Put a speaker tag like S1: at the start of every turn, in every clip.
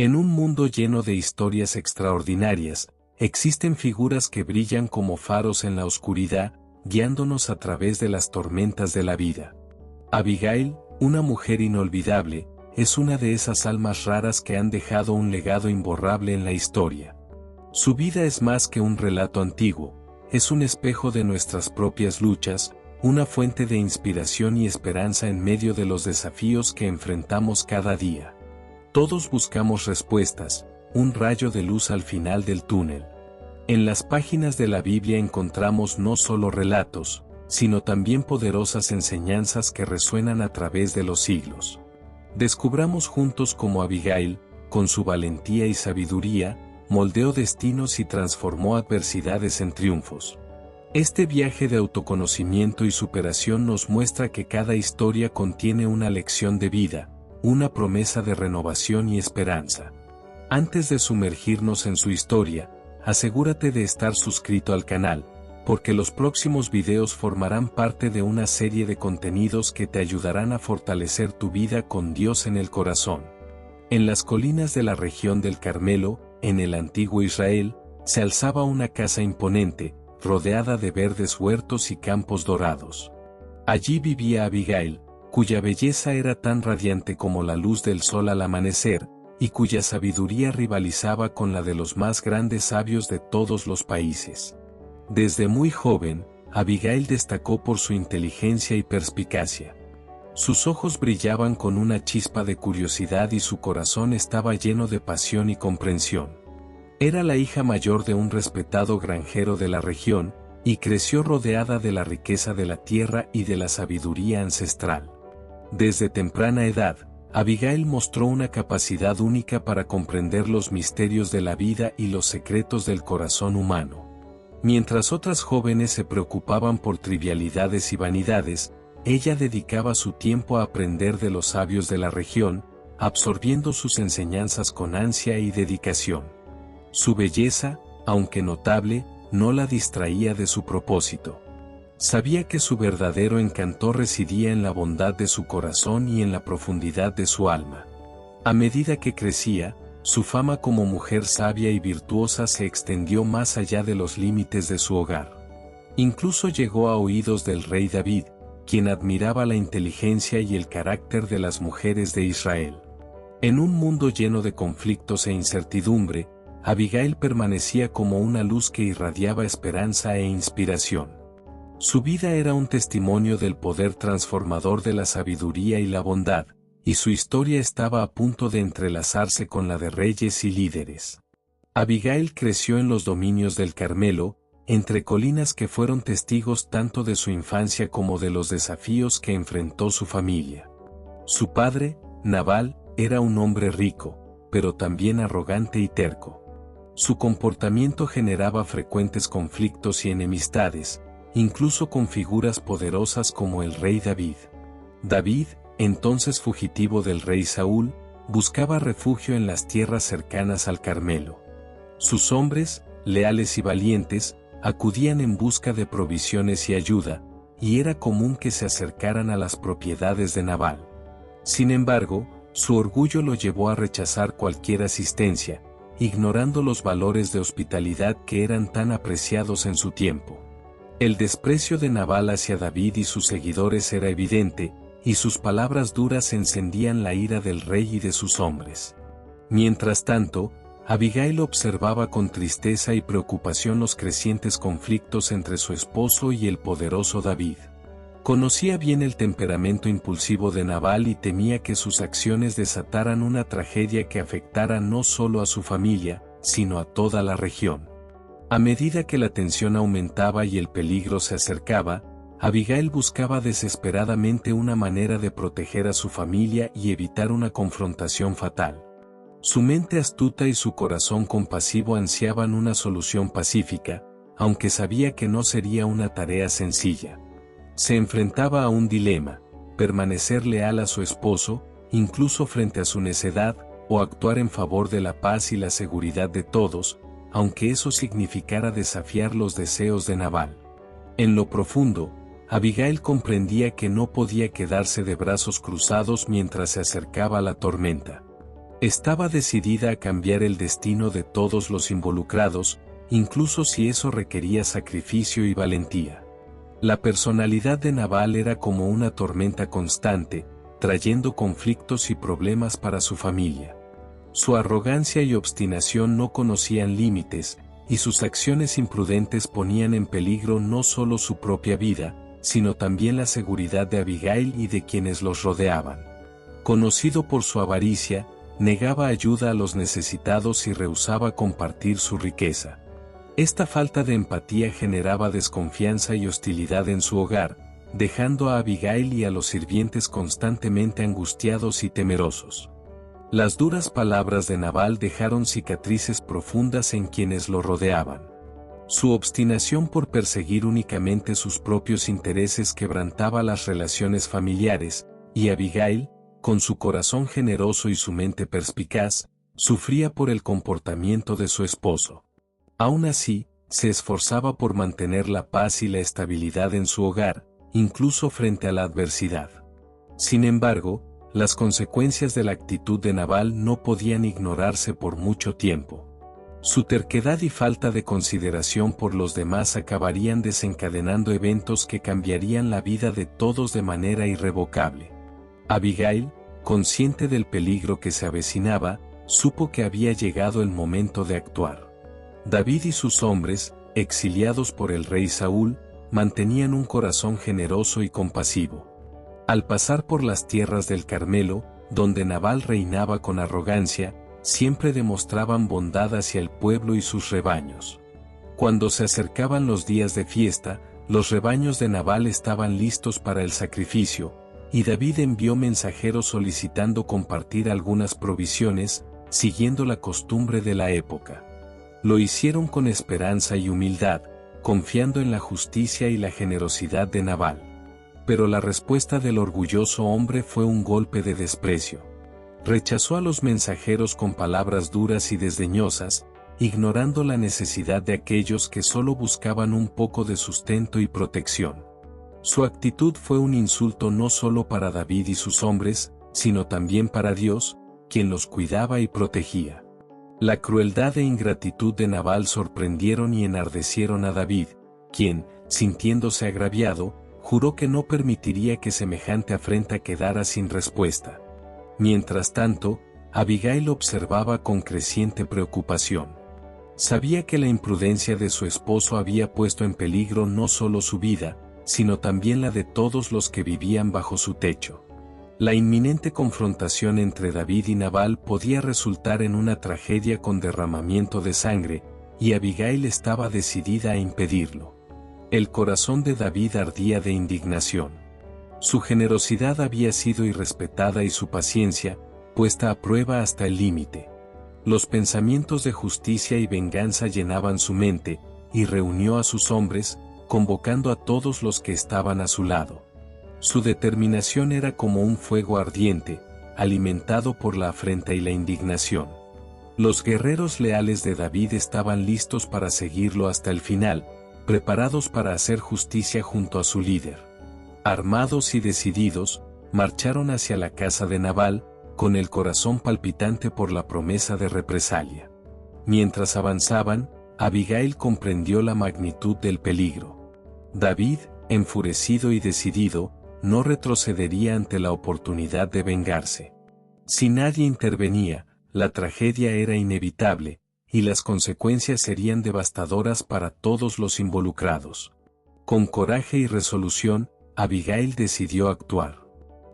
S1: En un mundo lleno de historias extraordinarias, existen figuras que brillan como faros en la oscuridad, guiándonos a través de las tormentas de la vida. Abigail, una mujer inolvidable, es una de esas almas raras que han dejado un legado imborrable en la historia. Su vida es más que un relato antiguo, es un espejo de nuestras propias luchas, una fuente de inspiración y esperanza en medio de los desafíos que enfrentamos cada día. Todos buscamos respuestas, un rayo de luz al final del túnel. En las páginas de la Biblia encontramos no solo relatos, sino también poderosas enseñanzas que resuenan a través de los siglos. Descubramos juntos cómo Abigail, con su valentía y sabiduría, moldeó destinos y transformó adversidades en triunfos. Este viaje de autoconocimiento y superación nos muestra que cada historia contiene una lección de vida, una promesa de renovación y esperanza. Antes de sumergirnos en su historia, asegúrate de estar suscrito al canal, porque los próximos videos formarán parte de una serie de contenidos que te ayudarán a fortalecer tu vida con Dios en el corazón. En las colinas de la región del Carmelo, en el antiguo Israel, se alzaba una casa imponente, rodeada de verdes huertos y campos dorados. Allí vivía Abigail, cuya belleza era tan radiante como la luz del sol al amanecer, y cuya sabiduría rivalizaba con la de los más grandes sabios de todos los países. Desde muy joven, Abigail destacó por su inteligencia y perspicacia. Sus ojos brillaban con una chispa de curiosidad y su corazón estaba lleno de pasión y comprensión. Era la hija mayor de un respetado granjero de la región, y creció rodeada de la riqueza de la tierra y de la sabiduría ancestral. Desde temprana edad, Abigail mostró una capacidad única para comprender los misterios de la vida y los secretos del corazón humano. Mientras otras jóvenes se preocupaban por trivialidades y vanidades, ella dedicaba su tiempo a aprender de los sabios de la región, absorbiendo sus enseñanzas con ansia y dedicación. Su belleza, aunque notable, no la distraía de su propósito. Sabía que su verdadero encanto residía en la bondad de su corazón y en la profundidad de su alma. A medida que crecía, su fama como mujer sabia y virtuosa se extendió más allá de los límites de su hogar. Incluso llegó a oídos del rey David, quien admiraba la inteligencia y el carácter de las mujeres de Israel. En un mundo lleno de conflictos e incertidumbre, Abigail permanecía como una luz que irradiaba esperanza e inspiración. Su vida era un testimonio del poder transformador de la sabiduría y la bondad, y su historia estaba a punto de entrelazarse con la de reyes y líderes. Abigail creció en los dominios del Carmelo, entre colinas que fueron testigos tanto de su infancia como de los desafíos que enfrentó su familia. Su padre, Nabal, era un hombre rico, pero también arrogante y terco. Su comportamiento generaba frecuentes conflictos y enemistades, incluso con figuras poderosas como el rey David. David, entonces fugitivo del rey Saúl, buscaba refugio en las tierras cercanas al Carmelo. Sus hombres, leales y valientes, acudían en busca de provisiones y ayuda, y era común que se acercaran a las propiedades de Nabal. Sin embargo, su orgullo lo llevó a rechazar cualquier asistencia, ignorando los valores de hospitalidad que eran tan apreciados en su tiempo. El desprecio de Nabal hacia David y sus seguidores era evidente, y sus palabras duras encendían la ira del rey y de sus hombres. Mientras tanto, Abigail observaba con tristeza y preocupación los crecientes conflictos entre su esposo y el poderoso David. Conocía bien el temperamento impulsivo de Nabal y temía que sus acciones desataran una tragedia que afectara no solo a su familia, sino a toda la región. A medida que la tensión aumentaba y el peligro se acercaba, Abigail buscaba desesperadamente una manera de proteger a su familia y evitar una confrontación fatal. Su mente astuta y su corazón compasivo ansiaban una solución pacífica, aunque sabía que no sería una tarea sencilla. Se enfrentaba a un dilema: permanecer leal a su esposo, incluso frente a su necedad, o actuar en favor de la paz y la seguridad de todos, aunque eso significara desafiar los deseos de Nabal. En lo profundo, Abigail comprendía que no podía quedarse de brazos cruzados mientras se acercaba la tormenta. Estaba decidida a cambiar el destino de todos los involucrados, incluso si eso requería sacrificio y valentía. La personalidad de Nabal era como una tormenta constante, trayendo conflictos y problemas para su familia. Su arrogancia y obstinación no conocían límites, y sus acciones imprudentes ponían en peligro no solo su propia vida, sino también la seguridad de Abigail y de quienes los rodeaban. Conocido por su avaricia, negaba ayuda a los necesitados y rehusaba compartir su riqueza. Esta falta de empatía generaba desconfianza y hostilidad en su hogar, dejando a Abigail y a los sirvientes constantemente angustiados y temerosos. Las duras palabras de Nabal dejaron cicatrices profundas en quienes lo rodeaban. Su obstinación por perseguir únicamente sus propios intereses quebrantaba las relaciones familiares, y Abigail, con su corazón generoso y su mente perspicaz, sufría por el comportamiento de su esposo. Aún así, se esforzaba por mantener la paz y la estabilidad en su hogar, incluso frente a la adversidad. Sin embargo, las consecuencias de la actitud de Nabal no podían ignorarse por mucho tiempo. Su terquedad y falta de consideración por los demás acabarían desencadenando eventos que cambiarían la vida de todos de manera irrevocable. Abigail, consciente del peligro que se avecinaba, supo que había llegado el momento de actuar. David y sus hombres, exiliados por el rey Saúl, mantenían un corazón generoso y compasivo. Al pasar por las tierras del Carmelo, donde Nabal reinaba con arrogancia, siempre demostraban bondad hacia el pueblo y sus rebaños. Cuando se acercaban los días de fiesta, los rebaños de Nabal estaban listos para el sacrificio, y David envió mensajeros solicitando compartir algunas provisiones, siguiendo la costumbre de la época. Lo hicieron con esperanza y humildad, confiando en la justicia y la generosidad de Nabal. Pero la respuesta del orgulloso hombre fue un golpe de desprecio. Rechazó a los mensajeros con palabras duras y desdeñosas, ignorando la necesidad de aquellos que solo buscaban un poco de sustento y protección. Su actitud fue un insulto no solo para David y sus hombres, sino también para Dios, quien los cuidaba y protegía. La crueldad e ingratitud de Nabal sorprendieron y enardecieron a David, quien, sintiéndose agraviado, juró que no permitiría que semejante afrenta quedara sin respuesta. Mientras tanto, Abigail observaba con creciente preocupación. Sabía que la imprudencia de su esposo había puesto en peligro no solo su vida, sino también la de todos los que vivían bajo su techo. La inminente confrontación entre David y Nabal podía resultar en una tragedia con derramamiento de sangre, y Abigail estaba decidida a impedirlo. El corazón de David ardía de indignación. Su generosidad había sido irrespetada y su paciencia, puesta a prueba hasta el límite. Los pensamientos de justicia y venganza llenaban su mente, y reunió a sus hombres, convocando a todos los que estaban a su lado. Su determinación era como un fuego ardiente, alimentado por la afrenta y la indignación. Los guerreros leales de David estaban listos para seguirlo hasta el final, preparados para hacer justicia junto a su líder. Armados y decididos, marcharon hacia la casa de Nabal, con el corazón palpitante por la promesa de represalia. Mientras avanzaban, Abigail comprendió la magnitud del peligro. David, enfurecido y decidido, no retrocedería ante la oportunidad de vengarse. Si nadie intervenía, la tragedia era inevitable, y las consecuencias serían devastadoras para todos los involucrados. Con coraje y resolución, Abigail decidió actuar.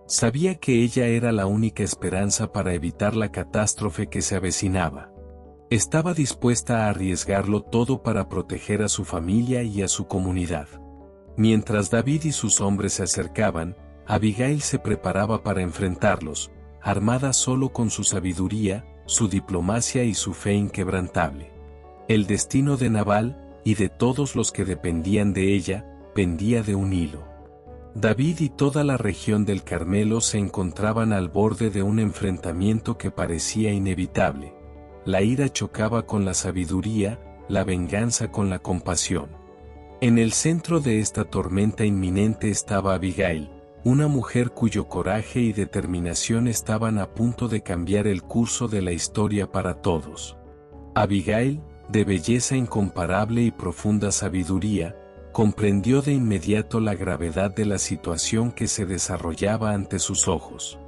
S1: Sabía que ella era la única esperanza para evitar la catástrofe que se avecinaba. Estaba dispuesta a arriesgarlo todo para proteger a su familia y a su comunidad. Mientras David y sus hombres se acercaban, Abigail se preparaba para enfrentarlos, armada solo con su sabiduría, su diplomacia y su fe inquebrantable. El destino de Nabal, y de todos los que dependían de ella, pendía de un hilo. David y toda la región del Carmelo se encontraban al borde de un enfrentamiento que parecía inevitable. La ira chocaba con la sabiduría, la venganza con la compasión. En el centro de esta tormenta inminente estaba Abigail, una mujer cuyo coraje y determinación estaban a punto de cambiar el curso de la historia para todos. Abigail, de belleza incomparable y profunda sabiduría, comprendió de inmediato la gravedad de la situación que se desarrollaba ante sus ojos.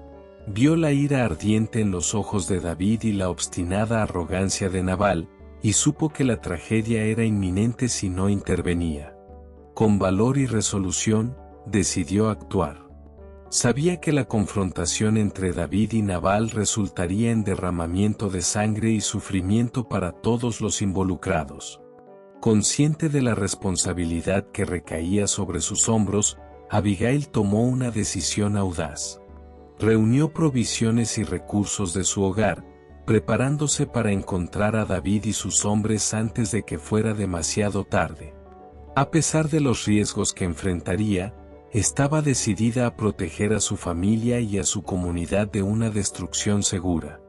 S1: Vio la ira ardiente en los ojos de David y la obstinada arrogancia de Nabal, y supo que la tragedia era inminente si no intervenía. Con valor y resolución, decidió actuar. Sabía que la confrontación entre David y Nabal resultaría en derramamiento de sangre y sufrimiento para todos los involucrados. Consciente de la responsabilidad que recaía sobre sus hombros, Abigail tomó una decisión audaz. Reunió provisiones y recursos de su hogar, preparándose para encontrar a David y sus hombres antes de que fuera demasiado tarde. A pesar de los riesgos que enfrentaría, estaba decidida a proteger a su familia y a su comunidad de una destrucción segura.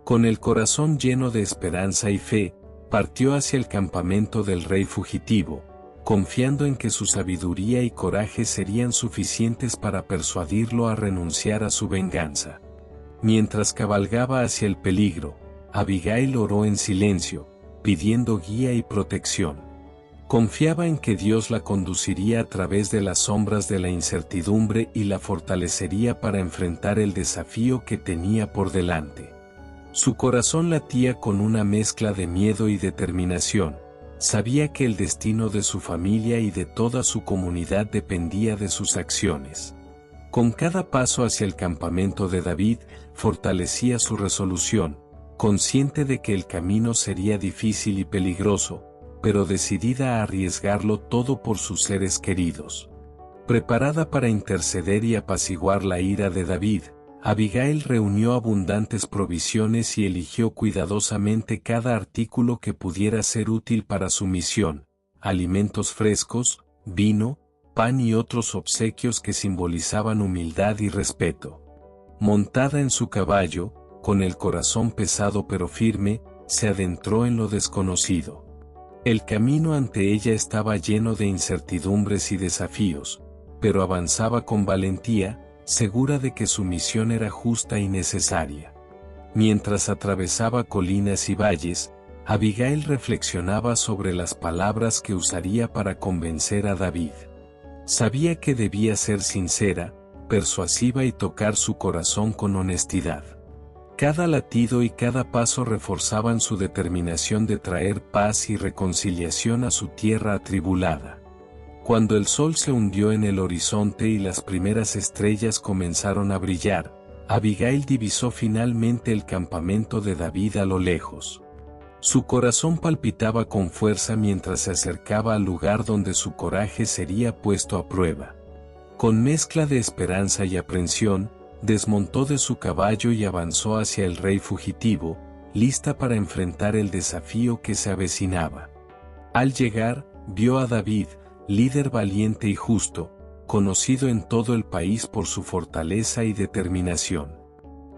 S1: Con el corazón lleno de esperanza y fe, partió hacia el campamento del rey fugitivo, confiando en que su sabiduría y coraje serían suficientes para persuadirlo a renunciar a su venganza. Mientras cabalgaba hacia el peligro, Abigail oró en silencio, pidiendo guía y protección. Confiaba en que Dios la conduciría a través de las sombras de la incertidumbre y la fortalecería para enfrentar el desafío que tenía por delante. Su corazón latía con una mezcla de miedo y determinación. Sabía que el destino de su familia y de toda su comunidad dependía de sus acciones. Con cada paso hacia el campamento de David, fortalecía su resolución, consciente de que el camino sería difícil y peligroso, pero decidida a arriesgarlo todo por sus seres queridos. Preparada para interceder y apaciguar la ira de David, Abigail reunió abundantes provisiones y eligió cuidadosamente cada artículo que pudiera ser útil para su misión: alimentos frescos, vino, pan y otros obsequios que simbolizaban humildad y respeto. Montada en su caballo, con el corazón pesado pero firme, se adentró en lo desconocido. El camino ante ella estaba lleno de incertidumbres y desafíos, pero avanzaba con valentía, segura de que su misión era justa y necesaria. Mientras atravesaba colinas y valles, Abigail reflexionaba sobre las palabras que usaría para convencer a David. Sabía que debía ser sincera, persuasiva y tocar su corazón con honestidad. Cada latido y cada paso reforzaban su determinación de traer paz y reconciliación a su tierra atribulada. Cuando el sol se hundió en el horizonte y las primeras estrellas comenzaron a brillar, Abigail divisó finalmente el campamento de David a lo lejos. Su corazón palpitaba con fuerza mientras se acercaba al lugar donde su coraje sería puesto a prueba. Con mezcla de esperanza y aprensión, desmontó de su caballo y avanzó hacia el rey fugitivo, lista para enfrentar el desafío que se avecinaba. Al llegar, vio a David, líder valiente y justo, conocido en todo el país por su fortaleza y determinación.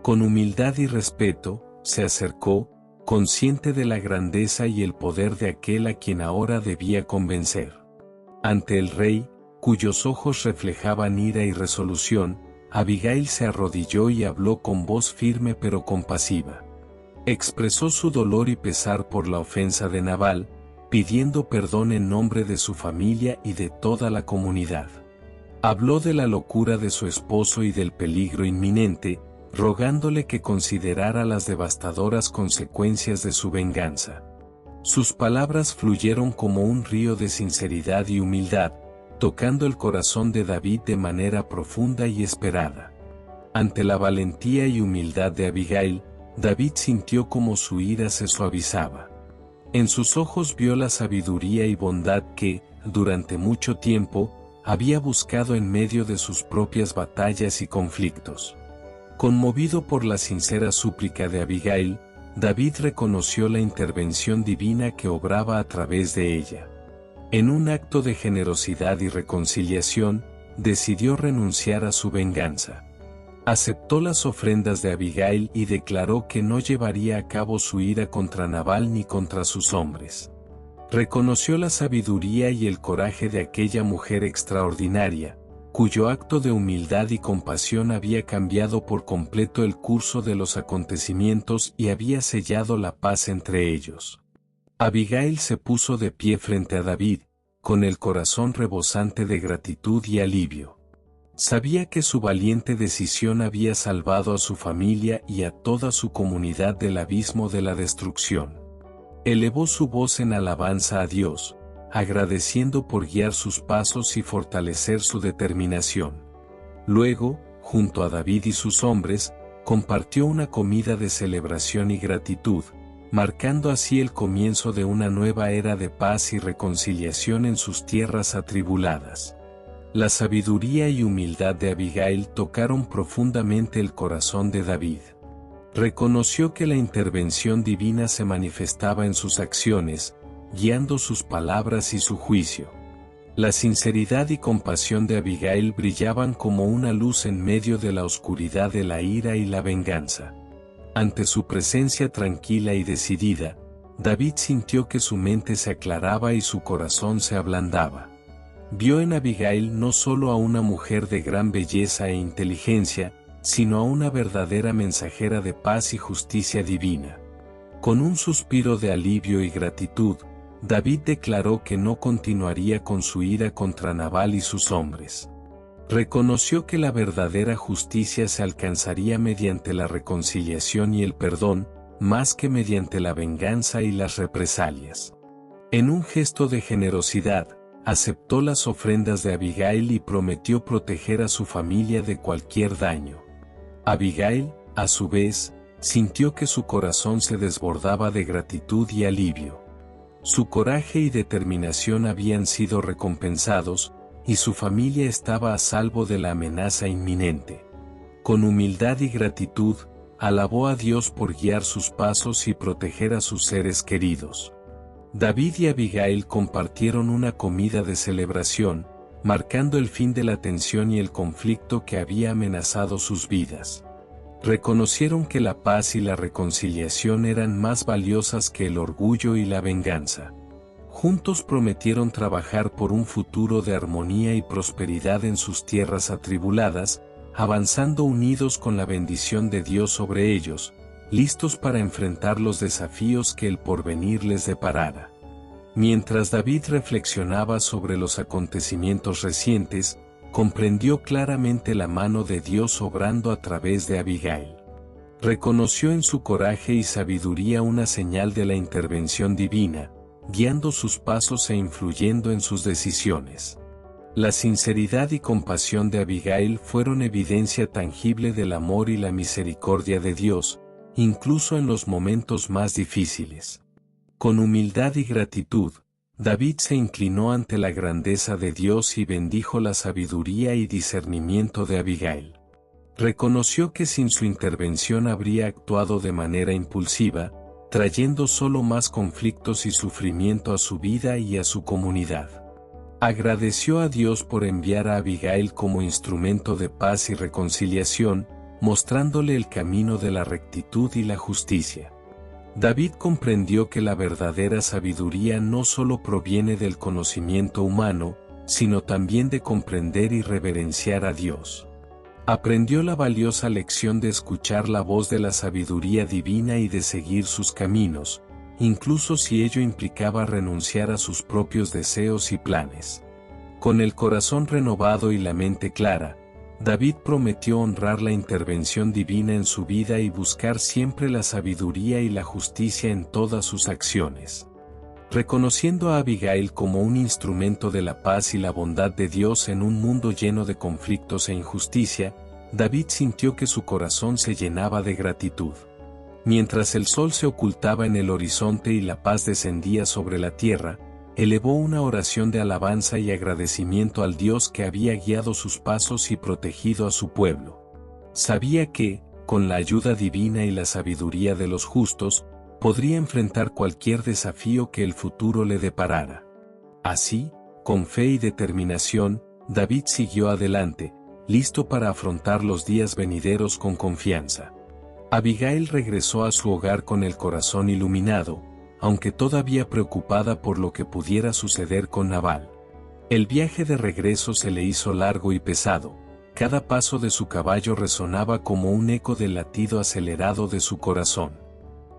S1: Con humildad y respeto, se acercó, consciente de la grandeza y el poder de aquel a quien ahora debía convencer. Ante el rey, cuyos ojos reflejaban ira y resolución, Abigail se arrodilló y habló con voz firme pero compasiva. Expresó su dolor y pesar por la ofensa de Nabal, pidiendo perdón en nombre de su familia y de toda la comunidad. Habló de la locura de su esposo y del peligro inminente, rogándole que considerara las devastadoras consecuencias de su venganza. Sus palabras fluyeron como un río de sinceridad y humildad, tocando el corazón de David de manera profunda y esperada. Ante la valentía y humildad de Abigail, David sintió como su ira se suavizaba. En sus ojos vio la sabiduría y bondad que, durante mucho tiempo, había buscado en medio de sus propias batallas y conflictos. Conmovido por la sincera súplica de Abigail, David reconoció la intervención divina que obraba a través de ella. En un acto de generosidad y reconciliación, decidió renunciar a su venganza. Aceptó las ofrendas de Abigail y declaró que no llevaría a cabo su ira contra Nabal ni contra sus hombres. Reconoció la sabiduría y el coraje de aquella mujer extraordinaria, cuyo acto de humildad y compasión había cambiado por completo el curso de los acontecimientos y había sellado la paz entre ellos. Abigail se puso de pie frente a David, con el corazón rebosante de gratitud y alivio. Sabía que su valiente decisión había salvado a su familia y a toda su comunidad del abismo de la destrucción. Elevó su voz en alabanza a Dios, agradeciendo por guiar sus pasos y fortalecer su determinación. Luego, junto a David y sus hombres, compartió una comida de celebración y gratitud, marcando así el comienzo de una nueva era de paz y reconciliación en sus tierras atribuladas. La sabiduría y humildad de Abigail tocaron profundamente el corazón de David. Reconoció que la intervención divina se manifestaba en sus acciones, guiando sus palabras y su juicio. La sinceridad y compasión de Abigail brillaban como una luz en medio de la oscuridad de la ira y la venganza. Ante su presencia tranquila y decidida, David sintió que su mente se aclaraba y su corazón se ablandaba. Vio en Abigail no solo a una mujer de gran belleza e inteligencia, sino a una verdadera mensajera de paz y justicia divina. Con un suspiro de alivio y gratitud, David declaró que no continuaría con su ira contra Nabal y sus hombres. Reconoció que la verdadera justicia se alcanzaría mediante la reconciliación y el perdón, más que mediante la venganza y las represalias. En un gesto de generosidad, aceptó las ofrendas de Abigail y prometió proteger a su familia de cualquier daño. Abigail, a su vez, sintió que su corazón se desbordaba de gratitud y alivio. Su coraje y determinación habían sido recompensados, y su familia estaba a salvo de la amenaza inminente. Con humildad y gratitud, alabó a Dios por guiar sus pasos y proteger a sus seres queridos. David y Abigail compartieron una comida de celebración, marcando el fin de la tensión y el conflicto que había amenazado sus vidas. Reconocieron que la paz y la reconciliación eran más valiosas que el orgullo y la venganza. Juntos prometieron trabajar por un futuro de armonía y prosperidad en sus tierras atribuladas, avanzando unidos con la bendición de Dios sobre ellos, listos para enfrentar los desafíos que el porvenir les deparara. Mientras David reflexionaba sobre los acontecimientos recientes, comprendió claramente la mano de Dios obrando a través de Abigail. Reconoció en su coraje y sabiduría una señal de la intervención divina, guiando sus pasos e influyendo en sus decisiones. La sinceridad y compasión de Abigail fueron evidencia tangible del amor y la misericordia de Dios, incluso en los momentos más difíciles. Con humildad y gratitud, David se inclinó ante la grandeza de Dios y bendijo la sabiduría y discernimiento de Abigail. Reconoció que sin su intervención habría actuado de manera impulsiva, trayendo solo más conflictos y sufrimiento a su vida y a su comunidad. Agradeció a Dios por enviar a Abigail como instrumento de paz y reconciliación, mostrándole el camino de la rectitud y la justicia. David comprendió que la verdadera sabiduría no solo proviene del conocimiento humano, sino también de comprender y reverenciar a Dios. Aprendió la valiosa lección de escuchar la voz de la sabiduría divina y de seguir sus caminos, incluso si ello implicaba renunciar a sus propios deseos y planes. Con el corazón renovado y la mente clara, David prometió honrar la intervención divina en su vida y buscar siempre la sabiduría y la justicia en todas sus acciones. Reconociendo a Abigail como un instrumento de la paz y la bondad de Dios en un mundo lleno de conflictos e injusticia, David sintió que su corazón se llenaba de gratitud. Mientras el sol se ocultaba en el horizonte y la paz descendía sobre la tierra, elevó una oración de alabanza y agradecimiento al Dios que había guiado sus pasos y protegido a su pueblo. Sabía que, con la ayuda divina y la sabiduría de los justos, podría enfrentar cualquier desafío que el futuro le deparara. Así, con fe y determinación, David siguió adelante, listo para afrontar los días venideros con confianza. Abigail regresó a su hogar con el corazón iluminado, aunque todavía preocupada por lo que pudiera suceder con Nabal. El viaje de regreso se le hizo largo y pesado. Cada paso de su caballo resonaba como un eco del latido acelerado de su corazón.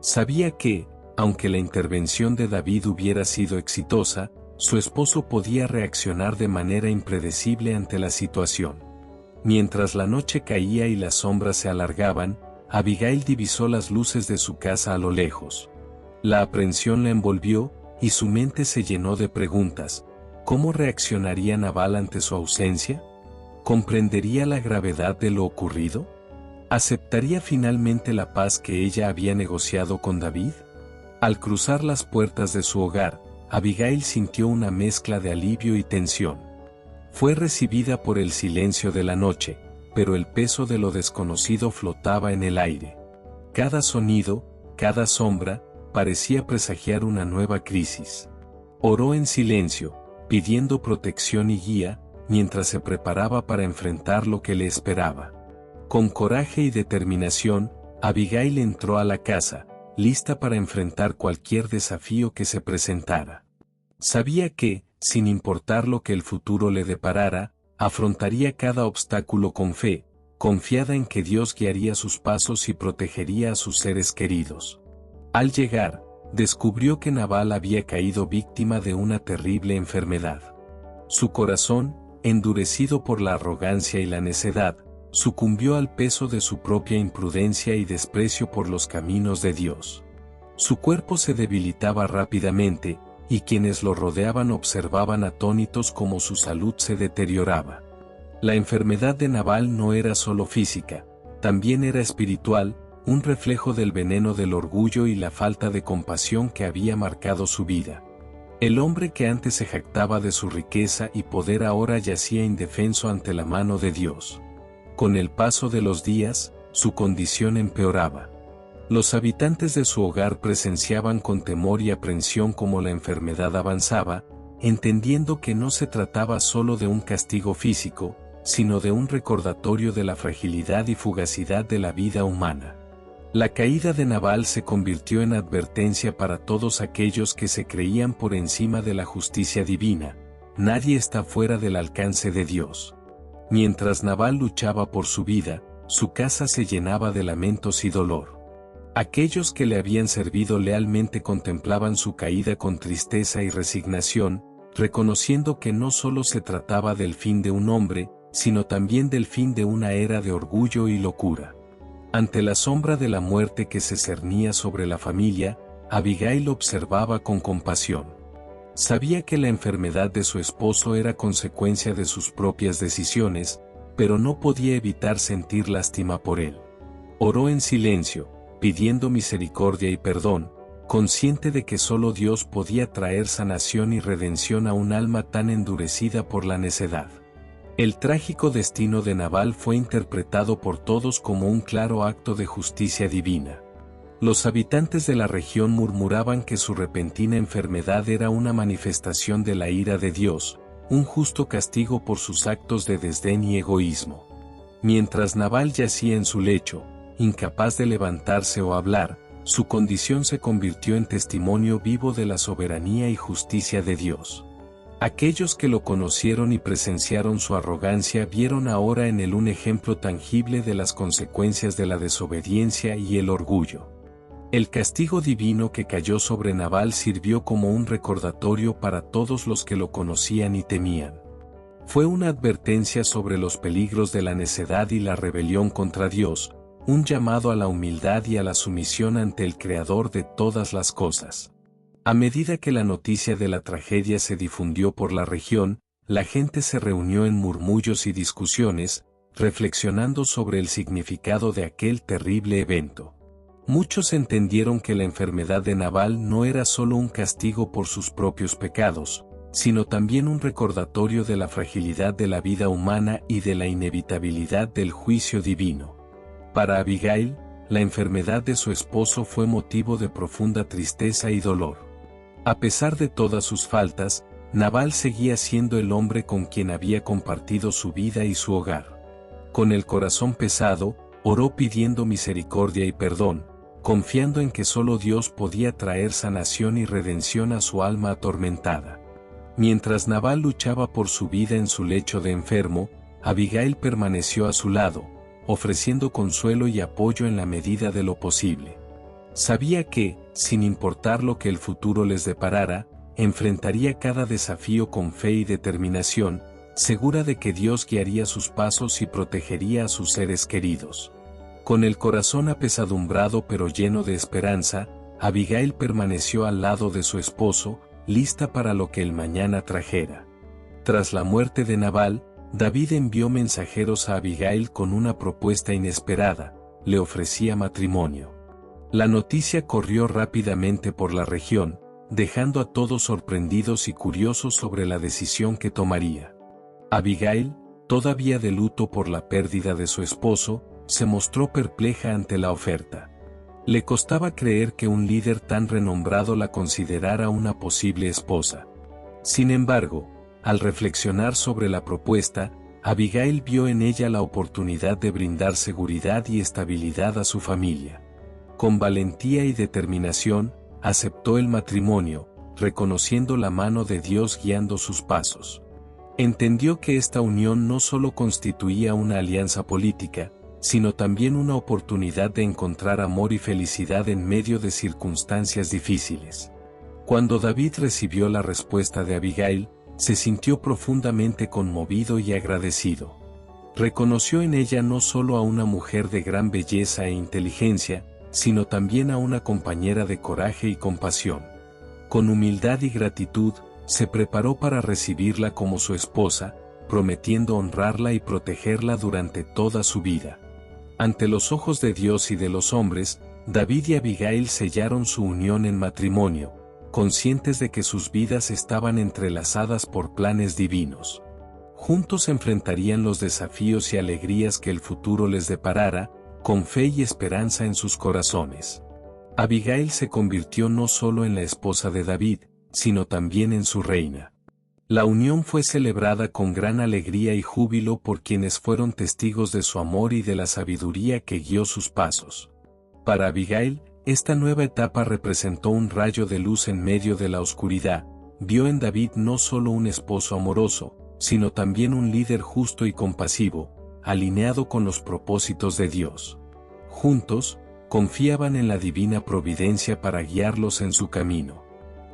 S1: Sabía que, aunque la intervención de David hubiera sido exitosa, su esposo podía reaccionar de manera impredecible ante la situación. Mientras la noche caía y las sombras se alargaban, Abigail divisó las luces de su casa a lo lejos. La aprensión la envolvió, y su mente se llenó de preguntas. ¿Cómo reaccionaría Nabal ante su ausencia? ¿Comprendería la gravedad de lo ocurrido? ¿Aceptaría finalmente la paz que ella había negociado con David? Al cruzar las puertas de su hogar, Abigail sintió una mezcla de alivio y tensión. Fue recibida por el silencio de la noche, pero el peso de lo desconocido flotaba en el aire. Cada sonido, cada sombra, parecía presagiar una nueva crisis. Oró en silencio, pidiendo protección y guía, mientras se preparaba para enfrentar lo que le esperaba. Con coraje y determinación, Abigail entró a la casa, lista para enfrentar cualquier desafío que se presentara. Sabía que, sin importar lo que el futuro le deparara, afrontaría cada obstáculo con fe, confiada en que Dios guiaría sus pasos y protegería a sus seres queridos. Al llegar, descubrió que Nabal había caído víctima de una terrible enfermedad. Su corazón, endurecido por la arrogancia y la necedad, sucumbió al peso de su propia imprudencia y desprecio por los caminos de Dios. Su cuerpo se debilitaba rápidamente, y quienes lo rodeaban observaban atónitos cómo su salud se deterioraba. La enfermedad de Nabal no era solo física, también era espiritual, un reflejo del veneno del orgullo y la falta de compasión que había marcado su vida. El hombre que antes se jactaba de su riqueza y poder ahora yacía indefenso ante la mano de Dios. Con el paso de los días, su condición empeoraba. Los habitantes de su hogar presenciaban con temor y aprensión cómo la enfermedad avanzaba, entendiendo que no se trataba solo de un castigo físico, sino de un recordatorio de la fragilidad y fugacidad de la vida humana. La caída de Nabal se convirtió en advertencia para todos aquellos que se creían por encima de la justicia divina. Nadie está fuera del alcance de Dios. Mientras Nabal luchaba por su vida, su casa se llenaba de lamentos y dolor. Aquellos que le habían servido lealmente contemplaban su caída con tristeza y resignación, reconociendo que no solo se trataba del fin de un hombre, sino también del fin de una era de orgullo y locura. Ante la sombra de la muerte que se cernía sobre la familia, Abigail observaba con compasión. Sabía que la enfermedad de su esposo era consecuencia de sus propias decisiones, pero no podía evitar sentir lástima por él. Oró en silencio, pidiendo misericordia y perdón, consciente de que solo Dios podía traer sanación y redención a un alma tan endurecida por la necedad. El trágico destino de Nabal fue interpretado por todos como un claro acto de justicia divina. Los habitantes de la región murmuraban que su repentina enfermedad era una manifestación de la ira de Dios, un justo castigo por sus actos de desdén y egoísmo. Mientras Nabal yacía en su lecho, incapaz de levantarse o hablar, su condición se convirtió en testimonio vivo de la soberanía y justicia de Dios. Aquellos que lo conocieron y presenciaron su arrogancia vieron ahora en él un ejemplo tangible de las consecuencias de la desobediencia y el orgullo. El castigo divino que cayó sobre Nabal sirvió como un recordatorio para todos los que lo conocían y temían. Fue una advertencia sobre los peligros de la necedad y la rebelión contra Dios, un llamado a la humildad y a la sumisión ante el Creador de todas las cosas. A medida que la noticia de la tragedia se difundió por la región, la gente se reunió en murmullos y discusiones, reflexionando sobre el significado de aquel terrible evento. Muchos entendieron que la enfermedad de Nabal no era solo un castigo por sus propios pecados, sino también un recordatorio de la fragilidad de la vida humana y de la inevitabilidad del juicio divino. Para Abigail, la enfermedad de su esposo fue motivo de profunda tristeza y dolor. A pesar de todas sus faltas, Nabal seguía siendo el hombre con quien había compartido su vida y su hogar. Con el corazón pesado, oró pidiendo misericordia y perdón, confiando en que solo Dios podía traer sanación y redención a su alma atormentada. Mientras Nabal luchaba por su vida en su lecho de enfermo, Abigail permaneció a su lado, ofreciendo consuelo y apoyo en la medida de lo posible. Sabía que, sin importar lo que el futuro les deparara, enfrentaría cada desafío con fe y determinación, segura de que Dios guiaría sus pasos y protegería a sus seres queridos. Con el corazón apesadumbrado pero lleno de esperanza, Abigail permaneció al lado de su esposo, lista para lo que el mañana trajera. Tras la muerte de Nabal, David envió mensajeros a Abigail con una propuesta inesperada: le ofrecía matrimonio. La noticia corrió rápidamente por la región, dejando a todos sorprendidos y curiosos sobre la decisión que tomaría. Abigail, todavía de luto por la pérdida de su esposo, se mostró perpleja ante la oferta. Le costaba creer que un líder tan renombrado la considerara una posible esposa. Sin embargo, al reflexionar sobre la propuesta, Abigail vio en ella la oportunidad de brindar seguridad y estabilidad a su familia. Con valentía y determinación, aceptó el matrimonio, reconociendo la mano de Dios guiando sus pasos. Entendió que esta unión no solo constituía una alianza política, sino también una oportunidad de encontrar amor y felicidad en medio de circunstancias difíciles. Cuando David recibió la respuesta de Abigail, se sintió profundamente conmovido y agradecido. Reconoció en ella no solo a una mujer de gran belleza e inteligencia, sino también a una compañera de coraje y compasión. Con humildad y gratitud, se preparó para recibirla como su esposa, prometiendo honrarla y protegerla durante toda su vida. Ante los ojos de Dios y de los hombres, David y Abigail sellaron su unión en matrimonio, conscientes de que sus vidas estaban entrelazadas por planes divinos. Juntos enfrentarían los desafíos y alegrías que el futuro les deparara, con fe y esperanza en sus corazones. Abigail se convirtió no solo en la esposa de David, sino también en su reina. La unión fue celebrada con gran alegría y júbilo por quienes fueron testigos de su amor y de la sabiduría que guió sus pasos. Para Abigail, esta nueva etapa representó un rayo de luz en medio de la oscuridad. Vio en David no solo un esposo amoroso, sino también un líder justo y compasivo, alineado con los propósitos de Dios. Juntos, confiaban en la divina providencia para guiarlos en su camino.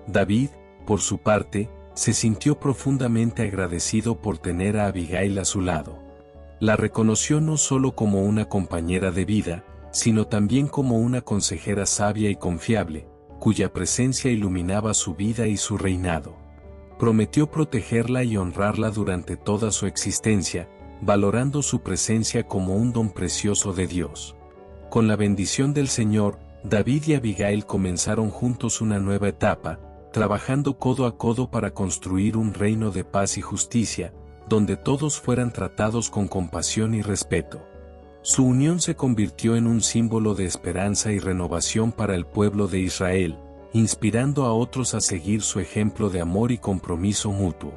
S1: David, por su parte, se sintió profundamente agradecido por tener a Abigail a su lado. La reconoció no solo como una compañera de vida, sino también como una consejera sabia y confiable, cuya presencia iluminaba su vida y su reinado. Prometió protegerla y honrarla durante toda su existencia, valorando su presencia como un don precioso de Dios. Con la bendición del Señor, David y Abigail comenzaron juntos una nueva etapa, trabajando codo a codo para construir un reino de paz y justicia, donde todos fueran tratados con compasión y respeto. Su unión se convirtió en un símbolo de esperanza y renovación para el pueblo de Israel, inspirando a otros a seguir su ejemplo de amor y compromiso mutuo.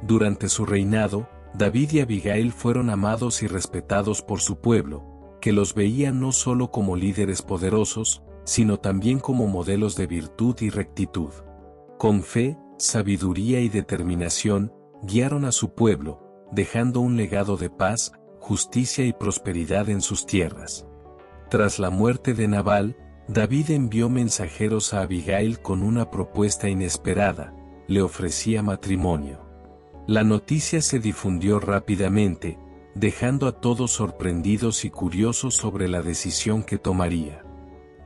S1: Durante su reinado, David y Abigail fueron amados y respetados por su pueblo, que los veía no solo como líderes poderosos, sino también como modelos de virtud y rectitud. Con fe, sabiduría y determinación, guiaron a su pueblo, dejando un legado de paz, justicia y prosperidad en sus tierras. Tras la muerte de Nabal, David envió mensajeros a Abigail con una propuesta inesperada: le ofrecía matrimonio. La noticia se difundió rápidamente, dejando a todos sorprendidos y curiosos sobre la decisión que tomaría.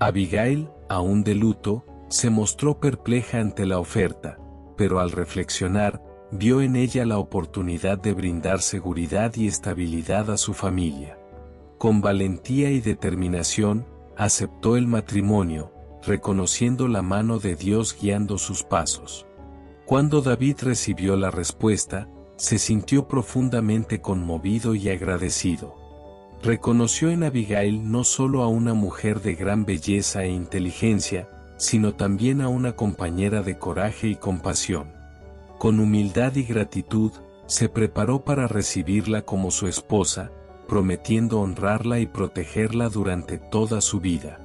S1: Abigail, aún de luto, se mostró perpleja ante la oferta, pero al reflexionar, vio en ella la oportunidad de brindar seguridad y estabilidad a su familia. Con valentía y determinación, aceptó el matrimonio, reconociendo la mano de Dios guiando sus pasos. Cuando David recibió la respuesta, se sintió profundamente conmovido y agradecido. Reconoció en Abigail no solo a una mujer de gran belleza e inteligencia, sino también a una compañera de coraje y compasión. Con humildad y gratitud, se preparó para recibirla como su esposa, prometiendo honrarla y protegerla durante toda su vida.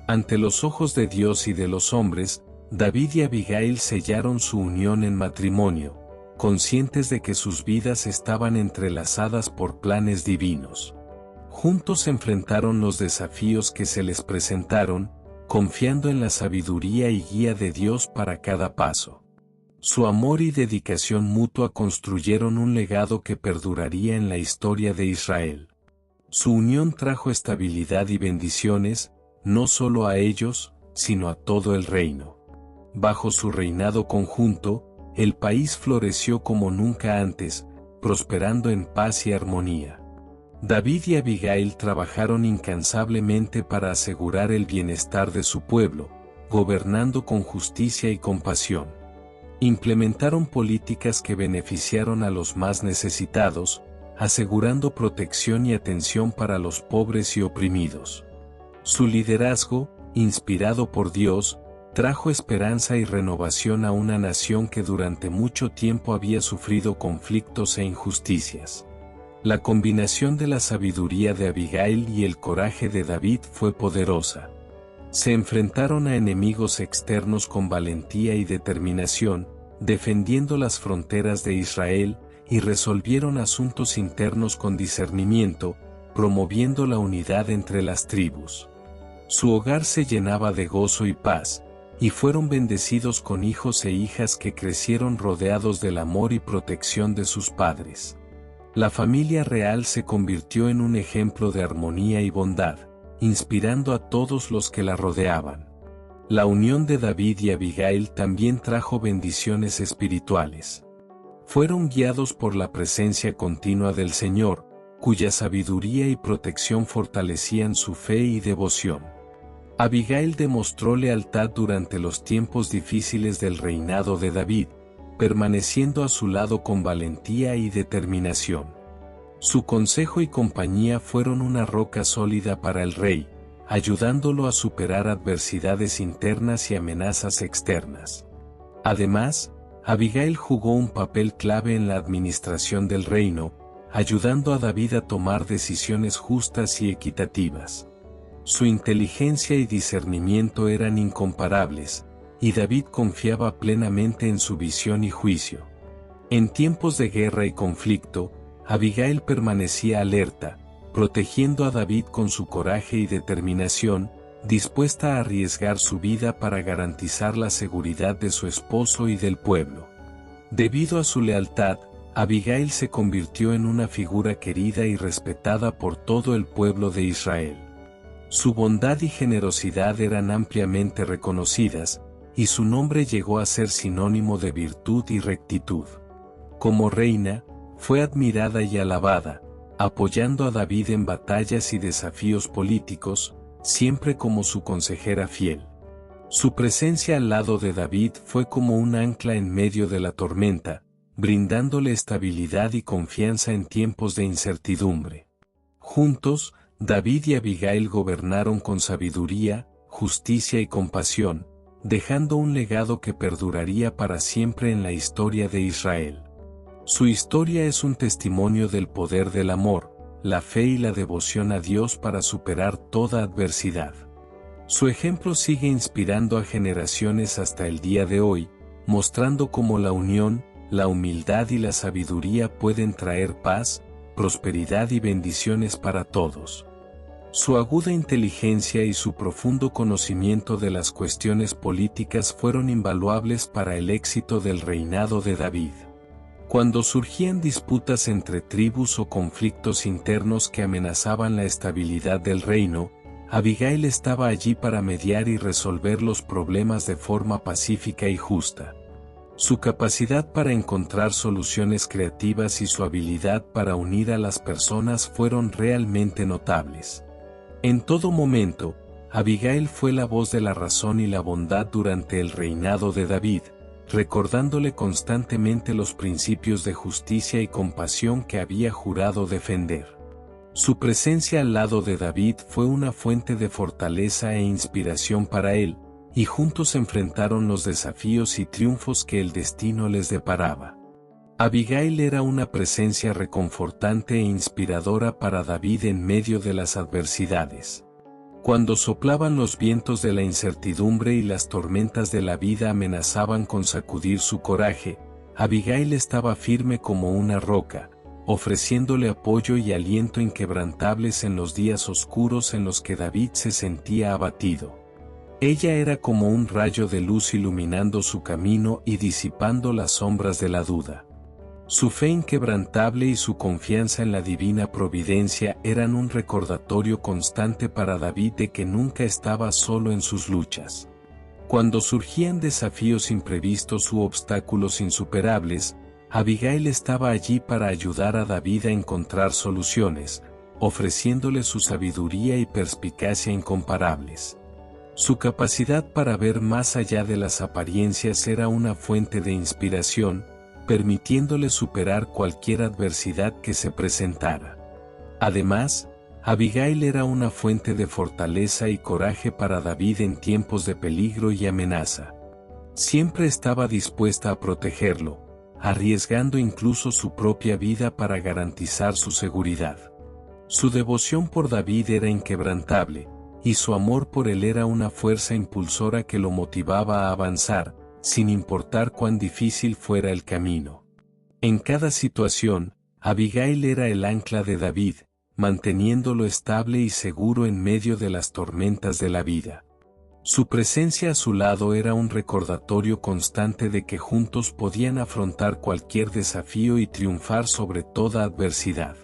S1: Ante los ojos de Dios y de los hombres, David y Abigail sellaron su unión en matrimonio, conscientes de que sus vidas estaban entrelazadas por planes divinos. Juntos enfrentaron los desafíos que se les presentaron, confiando en la sabiduría y guía de Dios para cada paso. Su amor y dedicación mutua construyeron un legado que perduraría en la historia de Israel. Su unión trajo estabilidad y bendiciones, no solo a ellos, sino a todo el reino. Bajo su reinado conjunto, el país floreció como nunca antes, prosperando en paz y armonía. David y Abigail trabajaron incansablemente para asegurar el bienestar de su pueblo, gobernando con justicia y compasión. Implementaron políticas que beneficiaron a los más necesitados, asegurando protección y atención para los pobres y oprimidos. Su liderazgo, inspirado por Dios, trajo esperanza y renovación a una nación que durante mucho tiempo había sufrido conflictos e injusticias. La combinación de la sabiduría de Abigail y el coraje de David fue poderosa. Se enfrentaron a enemigos externos con valentía y determinación, defendiendo las fronteras de Israel, y resolvieron asuntos internos con discernimiento, promoviendo la unidad entre las tribus. Su hogar se llenaba de gozo y paz, y fueron bendecidos con hijos e hijas que crecieron rodeados del amor y protección de sus padres. La familia real se convirtió en un ejemplo de armonía y bondad, inspirando a todos los que la rodeaban. La unión de David y Abigail también trajo bendiciones espirituales. Fueron guiados por la presencia continua del Señor, cuya sabiduría y protección fortalecían su fe y devoción. Abigail demostró lealtad durante los tiempos difíciles del reinado de David, permaneciendo a su lado con valentía y determinación. Su consejo y compañía fueron una roca sólida para el rey, ayudándolo a superar adversidades internas y amenazas externas. Además, Abigail jugó un papel clave en la administración del reino, ayudando a David a tomar decisiones justas y equitativas. Su inteligencia y discernimiento eran incomparables, y David confiaba plenamente en su visión y juicio. En tiempos de guerra y conflicto, Abigail permanecía alerta, protegiendo a David con su coraje y determinación, dispuesta a arriesgar su vida para garantizar la seguridad de su esposo y del pueblo. Debido a su lealtad, Abigail se convirtió en una figura querida y respetada por todo el pueblo de Israel. Su bondad y generosidad eran ampliamente reconocidas, y su nombre llegó a ser sinónimo de virtud y rectitud. Como reina, fue admirada y alabada, apoyando a David en batallas y desafíos políticos, siempre como su consejera fiel. Su presencia al lado de David fue como un ancla en medio de la tormenta, brindándole estabilidad y confianza en tiempos de incertidumbre. Juntos, David y Abigail gobernaron con sabiduría, justicia y compasión, dejando un legado que perduraría para siempre en la historia de Israel. Su historia es un testimonio del poder del amor, la fe y la devoción a Dios para superar toda adversidad. Su ejemplo sigue inspirando a generaciones hasta el día de hoy, mostrando cómo la unión, la humildad y la sabiduría pueden traer paz, prosperidad y bendiciones para todos. Su aguda inteligencia y su profundo conocimiento de las cuestiones políticas fueron invaluables para el éxito del reinado de David. Cuando surgían disputas entre tribus o conflictos internos que amenazaban la estabilidad del reino, Abigail estaba allí para mediar y resolver los problemas de forma pacífica y justa. Su capacidad para encontrar soluciones creativas y su habilidad para unir a las personas fueron realmente notables. En todo momento, Abigail fue la voz de la razón y la bondad durante el reinado de David, recordándole constantemente los principios de justicia y compasión que había jurado defender. Su presencia al lado de David fue una fuente de fortaleza e inspiración para él, y juntos enfrentaron los desafíos y triunfos que el destino les deparaba. Abigail era una presencia reconfortante e inspiradora para David en medio de las adversidades. Cuando soplaban los vientos de la incertidumbre y las tormentas de la vida amenazaban con sacudir su coraje, Abigail estaba firme como una roca, ofreciéndole apoyo y aliento inquebrantables en los días oscuros en los que David se sentía abatido. Ella era como un rayo de luz iluminando su camino y disipando las sombras de la duda. Su fe inquebrantable y su confianza en la divina providencia eran un recordatorio constante para David de que nunca estaba solo en sus luchas. Cuando surgían desafíos imprevistos u obstáculos insuperables, Abigail estaba allí para ayudar a David a encontrar soluciones, ofreciéndole su sabiduría y perspicacia incomparables. Su capacidad para ver más allá de las apariencias era una fuente de inspiración, permitiéndole superar cualquier adversidad que se presentara. Además, Abigail era una fuente de fortaleza y coraje para David en tiempos de peligro y amenaza. Siempre estaba dispuesta a protegerlo, arriesgando incluso su propia vida para garantizar su seguridad. Su devoción por David era inquebrantable, y su amor por él era una fuerza impulsora que lo motivaba a avanzar, sin importar cuán difícil fuera el camino. En cada situación, Abigail era el ancla de David, manteniéndolo estable y seguro en medio de las tormentas de la vida. Su presencia a su lado era un recordatorio constante de que juntos podían afrontar cualquier desafío y triunfar sobre toda adversidad.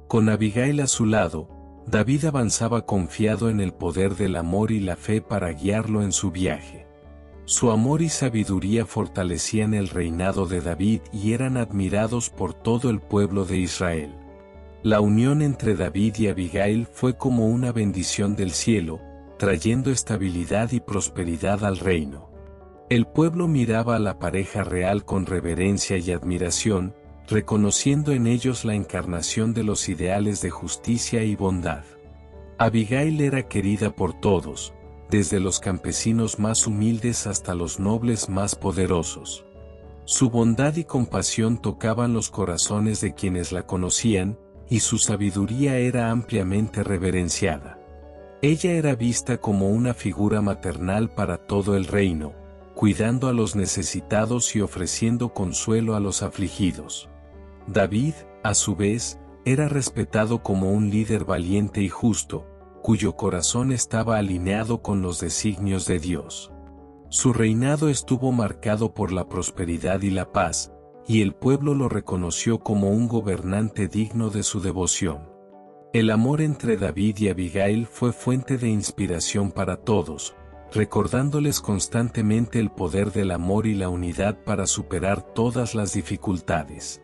S1: Con Abigail a su lado, David avanzaba confiado en el poder del amor y la fe para guiarlo en su viaje. Su amor y sabiduría fortalecían el reinado de David y eran admirados por todo el pueblo de Israel. La unión entre David y Abigail fue como una bendición del cielo, trayendo estabilidad y prosperidad al reino. El pueblo miraba a la pareja real con reverencia y admiración, reconociendo en ellos la encarnación de los ideales de justicia y bondad. Abigail era querida por todos, desde los campesinos más humildes hasta los nobles más poderosos. Su bondad y compasión tocaban los corazones de quienes la conocían, y su sabiduría era ampliamente reverenciada. Ella era vista como una figura maternal para todo el reino, cuidando a los necesitados y ofreciendo consuelo a los afligidos. David, a su vez, era respetado como un líder valiente y justo, cuyo corazón estaba alineado con los designios de Dios. Su reinado estuvo marcado por la prosperidad y la paz, y el pueblo lo reconoció como un gobernante digno de su devoción. El amor entre David y Abigail fue fuente de inspiración para todos, recordándoles constantemente el poder del amor y la unidad para superar todas las dificultades.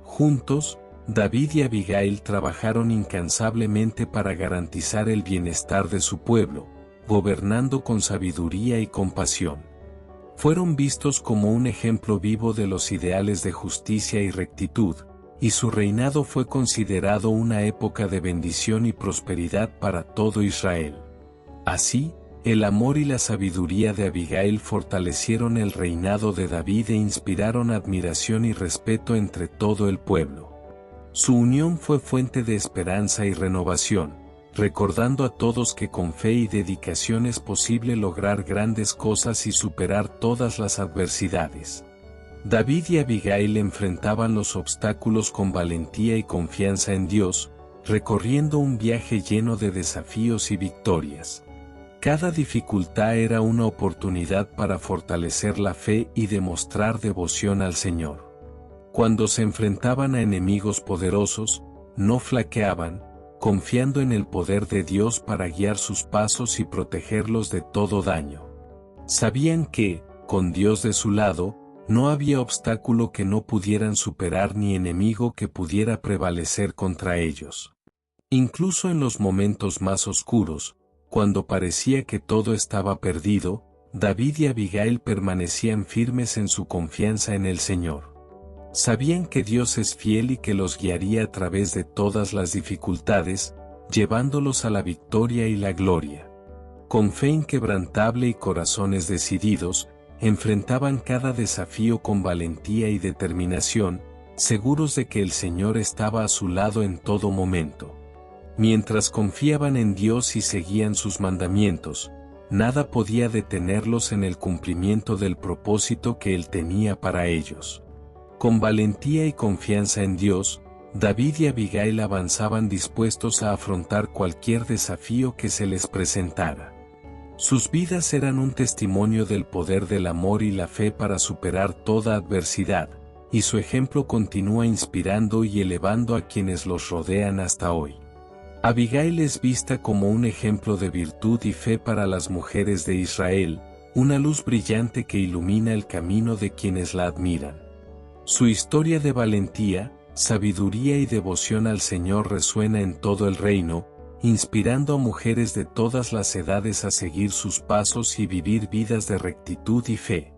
S1: Juntos, David y Abigail trabajaron incansablemente para garantizar el bienestar de su pueblo, gobernando con sabiduría y compasión. Fueron vistos como un ejemplo vivo de los ideales de justicia y rectitud, y su reinado fue considerado una época de bendición y prosperidad para todo Israel. Así, el amor y la sabiduría de Abigail fortalecieron el reinado de David e inspiraron admiración y respeto entre todo el pueblo. Su unión fue fuente de esperanza y renovación, recordando a todos que con fe y dedicación es posible lograr grandes cosas y superar todas las adversidades. David y Abigail enfrentaban los obstáculos con valentía y confianza en Dios, recorriendo un viaje lleno de desafíos y victorias. Cada dificultad era una oportunidad para fortalecer la fe y demostrar devoción al Señor. Cuando se enfrentaban a enemigos poderosos, no flaqueaban, confiando en el poder de Dios para guiar sus pasos y protegerlos de todo daño. Sabían que, con Dios de su lado, no había obstáculo que no pudieran superar ni enemigo que pudiera prevalecer contra ellos. Incluso en los momentos más oscuros, cuando parecía que todo estaba perdido, David y Abigail permanecían firmes en su confianza en el Señor. Sabían que Dios es fiel y que los guiaría a través de todas las dificultades, llevándolos a la victoria y la gloria. Con fe inquebrantable y corazones decididos, enfrentaban cada desafío con valentía y determinación, seguros de que el Señor estaba a su lado en todo momento. Mientras confiaban en Dios y seguían sus mandamientos, nada podía detenerlos en el cumplimiento del propósito que Él tenía para ellos. Con valentía y confianza en Dios, David y Abigail avanzaban dispuestos a afrontar cualquier desafío que se les presentara. Sus vidas eran un testimonio del poder del amor y la fe para superar toda adversidad, y su ejemplo continúa inspirando y elevando a quienes los rodean hasta hoy. Abigail es vista como un ejemplo de virtud y fe para las mujeres de Israel, una luz brillante que ilumina el camino de quienes la admiran. Su historia de valentía, sabiduría y devoción al Señor resuena en todo el reino, inspirando a mujeres de todas las edades a seguir sus pasos y vivir vidas de rectitud y fe.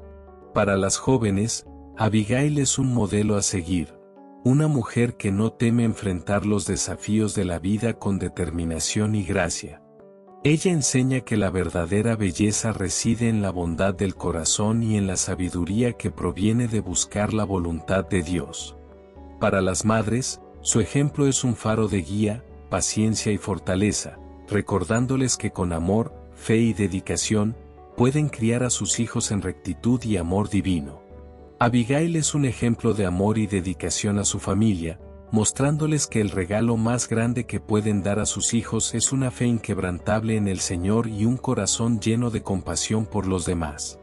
S1: Para las jóvenes, Abigail es un modelo a seguir, una mujer que no teme enfrentar los desafíos de la vida con determinación y gracia. Ella enseña que la verdadera belleza reside en la bondad del corazón y en la sabiduría que proviene de buscar la voluntad de Dios. Para las madres, su ejemplo es un faro de guía, paciencia y fortaleza, recordándoles que con amor, fe y dedicación, pueden criar a sus hijos en rectitud y amor divino. Abigail es un ejemplo de amor y dedicación a su familia, mostrándoles que el regalo más grande que pueden dar a sus hijos es una fe inquebrantable en el Señor y un corazón lleno de compasión por los demás.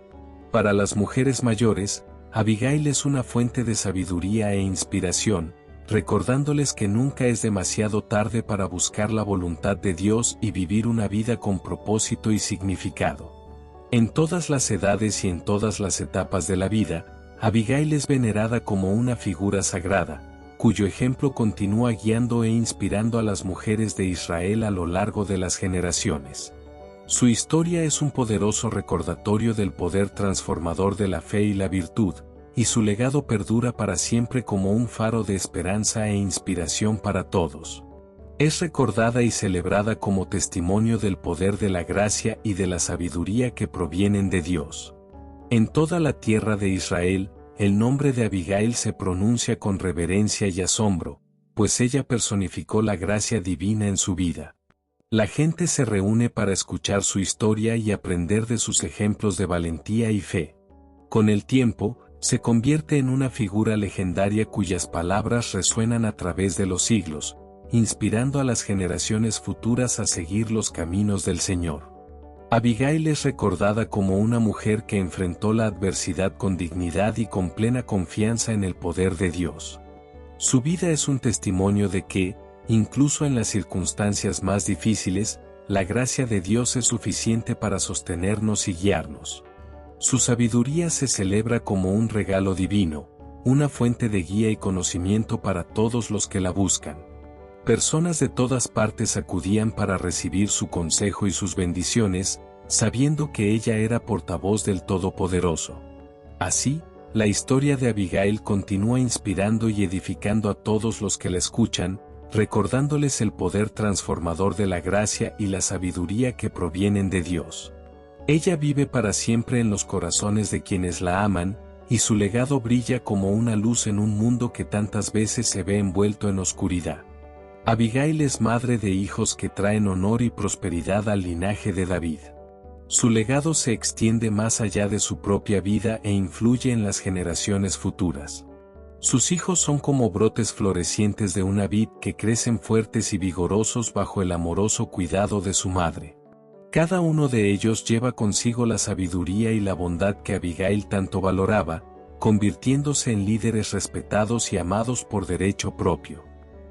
S1: Para las mujeres mayores, Abigail es una fuente de sabiduría e inspiración, recordándoles que nunca es demasiado tarde para buscar la voluntad de Dios y vivir una vida con propósito y significado. En todas las edades y en todas las etapas de la vida, Abigail es venerada como una figura sagrada, cuyo ejemplo continúa guiando e inspirando a las mujeres de Israel a lo largo de las generaciones. Su historia es un poderoso recordatorio del poder transformador de la fe y la virtud, y su legado perdura para siempre como un faro de esperanza e inspiración para todos. Es recordada y celebrada como testimonio del poder de la gracia y de la sabiduría que provienen de Dios. En toda la tierra de Israel, el nombre de Abigail se pronuncia con reverencia y asombro, pues ella personificó la gracia divina en su vida. La gente se reúne para escuchar su historia y aprender de sus ejemplos de valentía y fe. Con el tiempo, se convierte en una figura legendaria cuyas palabras resuenan a través de los siglos, inspirando a las generaciones futuras a seguir los caminos del Señor. Abigail es recordada como una mujer que enfrentó la adversidad con dignidad y con plena confianza en el poder de Dios. Su vida es un testimonio de que, incluso en las circunstancias más difíciles, la gracia de Dios es suficiente para sostenernos y guiarnos. Su sabiduría se celebra como un regalo divino, una fuente de guía y conocimiento para todos los que la buscan. Personas de todas partes acudían para recibir su consejo y sus bendiciones, sabiendo que ella era portavoz del Todopoderoso. Así, la historia de Abigail continúa inspirando y edificando a todos los que la escuchan, recordándoles el poder transformador de la gracia y la sabiduría que provienen de Dios. Ella vive para siempre en los corazones de quienes la aman, y su legado brilla como una luz en un mundo que tantas veces se ve envuelto en oscuridad. Abigail es madre de hijos que traen honor y prosperidad al linaje de David. Su legado se extiende más allá de su propia vida e influye en las generaciones futuras. Sus hijos son como brotes florecientes de una vid que crecen fuertes y vigorosos bajo el amoroso cuidado de su madre. Cada uno de ellos lleva consigo la sabiduría y la bondad que Abigail tanto valoraba, convirtiéndose en líderes respetados y amados por derecho propio.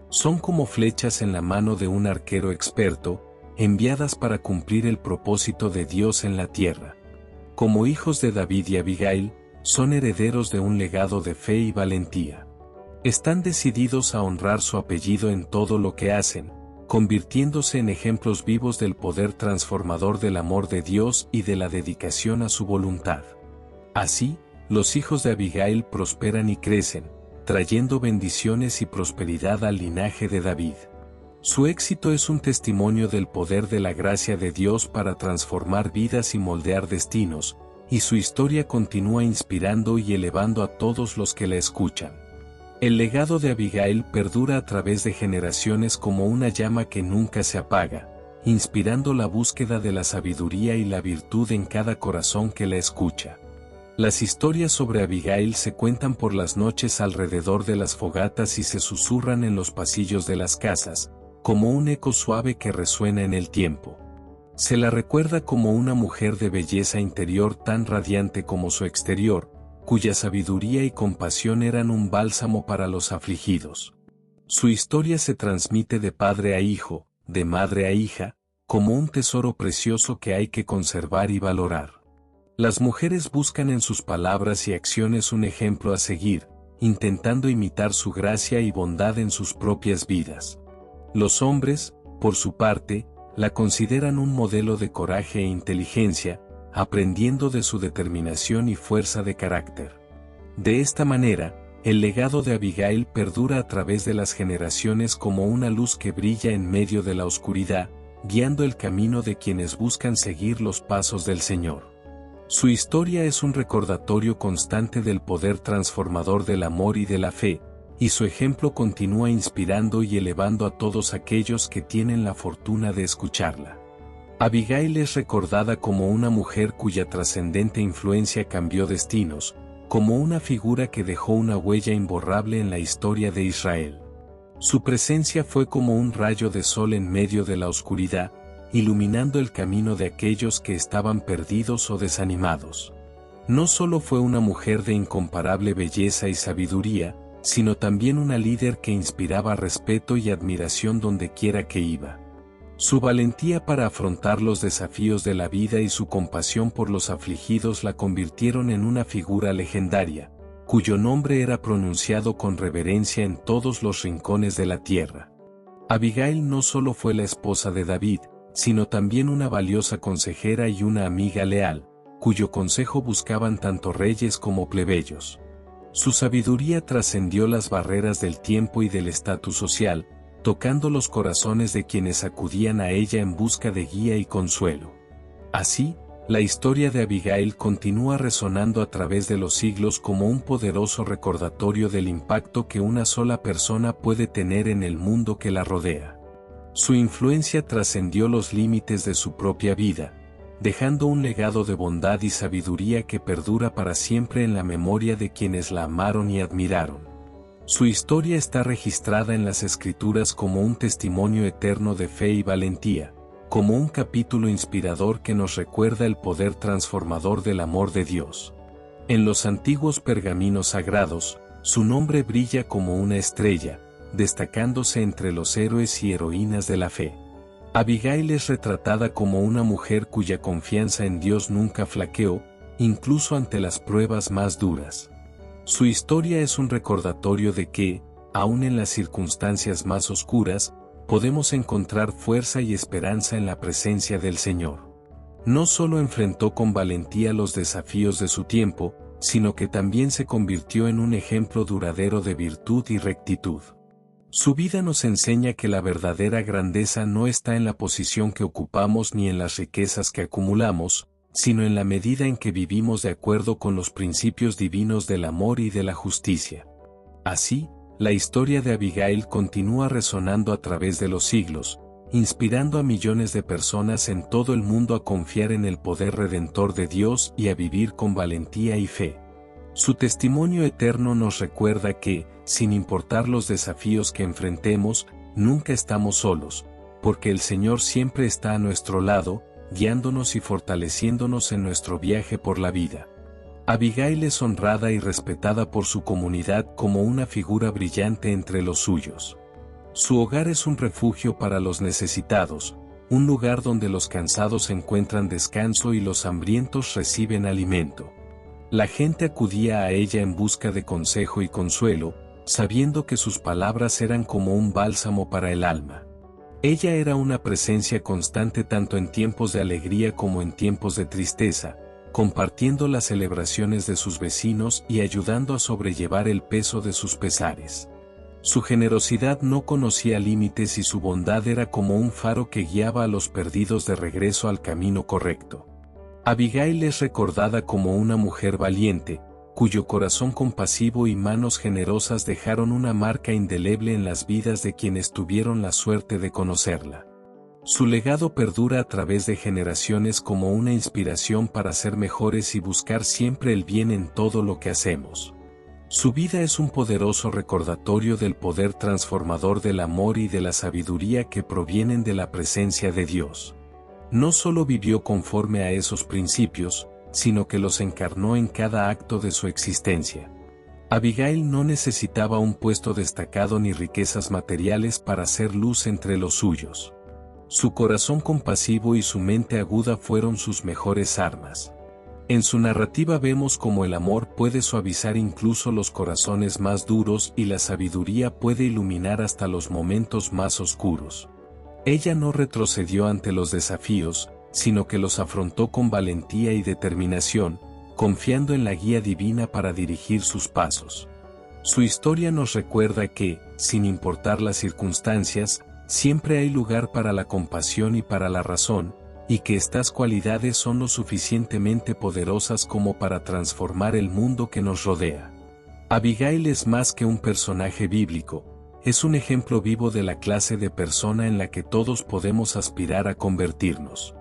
S1: Son como flechas en la mano de un arquero experto, enviadas para cumplir el propósito de Dios en la tierra. Como hijos de David y Abigail, son herederos de un legado de fe y valentía. Están decididos a honrar su apellido en todo lo que hacen, convirtiéndose en ejemplos vivos del poder transformador del amor de Dios y de la dedicación a su voluntad. Así, los hijos de Abigail prosperan y crecen, trayendo bendiciones y prosperidad al linaje de David. Su éxito es un testimonio del poder de la gracia de Dios para transformar vidas y moldear destinos, y su historia continúa inspirando y elevando a todos los que la escuchan. El legado de Abigail perdura a través de generaciones como una llama que nunca se apaga, inspirando la búsqueda de la sabiduría y la virtud en cada corazón que la escucha. Las historias sobre Abigail se cuentan por las noches alrededor de las fogatas y se susurran en los pasillos de las casas, como un eco suave que resuena en el tiempo. Se la recuerda como una mujer de belleza interior tan radiante como su exterior, cuya sabiduría y compasión eran un bálsamo para los afligidos. Su historia se transmite de padre a hijo, de madre a hija, como un tesoro precioso que hay que conservar y valorar. Las mujeres buscan en sus palabras y acciones un ejemplo a seguir, intentando imitar su gracia y bondad en sus propias vidas. Los hombres, por su parte, la consideran un modelo de coraje e inteligencia, aprendiendo de su determinación y fuerza de carácter. De esta manera, el legado de Abigail perdura a través de las generaciones como una luz que brilla en medio de la oscuridad, guiando el camino de quienes buscan seguir los pasos del Señor. Su historia es un recordatorio constante del poder transformador del amor y de la fe, y su ejemplo continúa inspirando y elevando a todos aquellos que tienen la fortuna de escucharla. Abigail es recordada como una mujer cuya trascendente influencia cambió destinos, como una figura que dejó una huella imborrable en la historia de Israel. Su presencia fue como un rayo de sol en medio de la oscuridad, iluminando el camino de aquellos que estaban perdidos o desanimados. No solo fue una mujer de incomparable belleza y sabiduría, sino también una líder que inspiraba respeto y admiración donde quiera que iba. Su valentía para afrontar los desafíos de la vida y su compasión por los afligidos la convirtieron en una figura legendaria, cuyo nombre era pronunciado con reverencia en todos los rincones de la tierra. Abigail no solo fue la esposa de David, sino también una valiosa consejera y una amiga leal, cuyo consejo buscaban tanto reyes como plebeyos. Su sabiduría trascendió las barreras del tiempo y del estatus social, tocando los corazones de quienes acudían a ella en busca de guía y consuelo. Así, la historia de Abigail continúa resonando a través de los siglos como un poderoso recordatorio del impacto que una sola persona puede tener en el mundo que la rodea. Su influencia trascendió los límites de su propia vida, dejando un legado de bondad y sabiduría que perdura para siempre en la memoria de quienes la amaron y admiraron. Su historia está registrada en las Escrituras como un testimonio eterno de fe y valentía, como un capítulo inspirador que nos recuerda el poder transformador del amor de Dios. En los antiguos pergaminos sagrados, su nombre brilla como una estrella, destacándose entre los héroes y heroínas de la fe. Abigail es retratada como una mujer cuya confianza en Dios nunca flaqueó, incluso ante las pruebas más duras. Su historia es un recordatorio de que, aun en las circunstancias más oscuras, podemos encontrar fuerza y esperanza en la presencia del Señor. No solo enfrentó con valentía los desafíos de su tiempo, sino que también se convirtió en un ejemplo duradero de virtud y rectitud. Su vida nos enseña que la verdadera grandeza no está en la posición que ocupamos ni en las riquezas que acumulamos, sino en la medida en que vivimos de acuerdo con los principios divinos del amor y de la justicia. Así, la historia de Abigail continúa resonando a través de los siglos, inspirando a millones de personas en todo el mundo a confiar en el poder redentor de Dios y a vivir con valentía y fe. Su testimonio eterno nos recuerda que, sin importar los desafíos que enfrentemos, nunca estamos solos, porque el Señor siempre está a nuestro lado, guiándonos y fortaleciéndonos en nuestro viaje por la vida. Abigail es honrada y respetada por su comunidad como una figura brillante entre los suyos. Su hogar es un refugio para los necesitados, un lugar donde los cansados encuentran descanso y los hambrientos reciben alimento. La gente acudía a ella en busca de consejo y consuelo, sabiendo que sus palabras eran como un bálsamo para el alma. Ella era una presencia constante tanto en tiempos de alegría como en tiempos de tristeza, compartiendo las celebraciones de sus vecinos y ayudando a sobrellevar el peso de sus pesares. Su generosidad no conocía límites y su bondad era como un faro que guiaba a los perdidos de regreso al camino correcto. Abigail es recordada como una mujer valiente, cuyo corazón compasivo y manos generosas dejaron una marca indeleble en las vidas de quienes tuvieron la suerte de conocerla. Su legado perdura a través de generaciones como una inspiración para ser mejores y buscar siempre el bien en todo lo que hacemos. Su vida es un poderoso recordatorio del poder transformador del amor y de la sabiduría que provienen de la presencia de Dios. No solo vivió conforme a esos principios, sino que los encarnó en cada acto de su existencia. Abigail no necesitaba un puesto destacado ni riquezas materiales para hacer luz entre los suyos. Su corazón compasivo y su mente aguda fueron sus mejores armas. En su narrativa vemos cómo el amor puede suavizar incluso los corazones más duros y la sabiduría puede iluminar hasta los momentos más oscuros. Ella no retrocedió ante los desafíos, sino que los afrontó con valentía y determinación, confiando en la guía divina para dirigir sus pasos. Su historia nos recuerda que, sin importar las circunstancias, siempre hay lugar para la compasión y para la razón, y que estas cualidades son lo suficientemente poderosas como para transformar el mundo que nos rodea. Abigail es más que un personaje bíblico, es un ejemplo vivo de la clase de persona en la que todos podemos aspirar a convertirnos.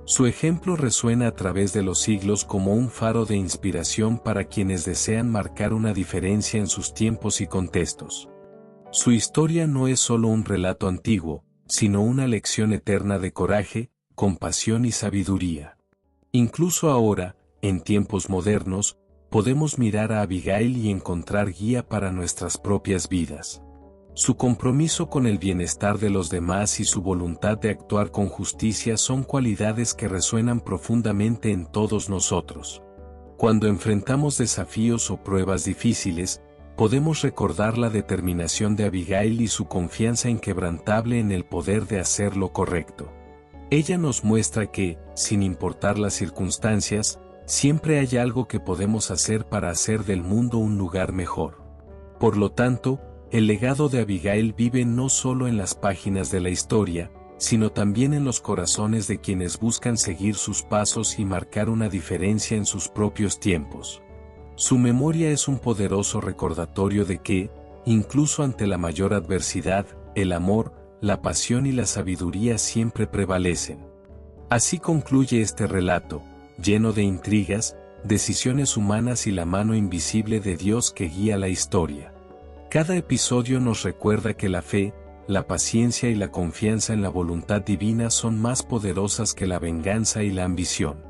S1: Su ejemplo resuena a través de los siglos como un faro de inspiración para quienes desean marcar una diferencia en sus tiempos y contextos. Su historia no es solo un relato antiguo, sino una lección eterna de coraje, compasión y sabiduría. Incluso ahora, en tiempos modernos, podemos mirar a Abigail y encontrar guía para nuestras propias vidas. Su compromiso con el bienestar de los demás y su voluntad de actuar con justicia son cualidades que resuenan profundamente en todos nosotros. Cuando enfrentamos desafíos o pruebas difíciles, podemos recordar la determinación de Abigail y su confianza inquebrantable en el poder de hacer lo correcto. Ella nos muestra que, sin importar las circunstancias, siempre hay algo que podemos hacer para hacer del mundo un lugar mejor. Por lo tanto, el legado de Abigail vive no solo en las páginas de la historia, sino también en los corazones de quienes buscan seguir sus pasos y marcar una diferencia en sus propios tiempos. Su memoria es un poderoso recordatorio de que, incluso ante la mayor adversidad, el amor, la pasión y la sabiduría siempre prevalecen. Así concluye este relato, lleno de intrigas, decisiones humanas y la mano invisible de Dios que guía la historia. Cada episodio nos recuerda que la fe, la paciencia y la confianza en la voluntad divina son más poderosas que la venganza y la ambición.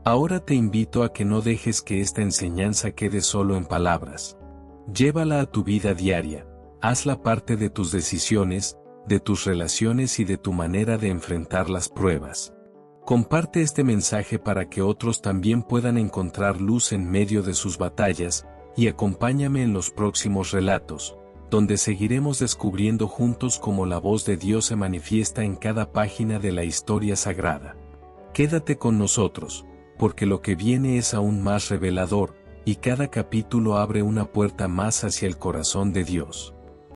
S1: Ahora te invito a que no dejes que esta enseñanza quede solo en palabras. Llévala a tu vida diaria, hazla parte de tus decisiones, de tus relaciones y de tu manera de enfrentar las pruebas. Comparte este mensaje para que otros también puedan encontrar luz en medio de sus batallas, y acompáñame en los próximos relatos, donde seguiremos descubriendo juntos cómo la voz de Dios se manifiesta en cada página de la historia sagrada. Quédate con nosotros, porque lo que viene es aún más revelador, y cada capítulo abre una puerta más hacia el corazón de Dios.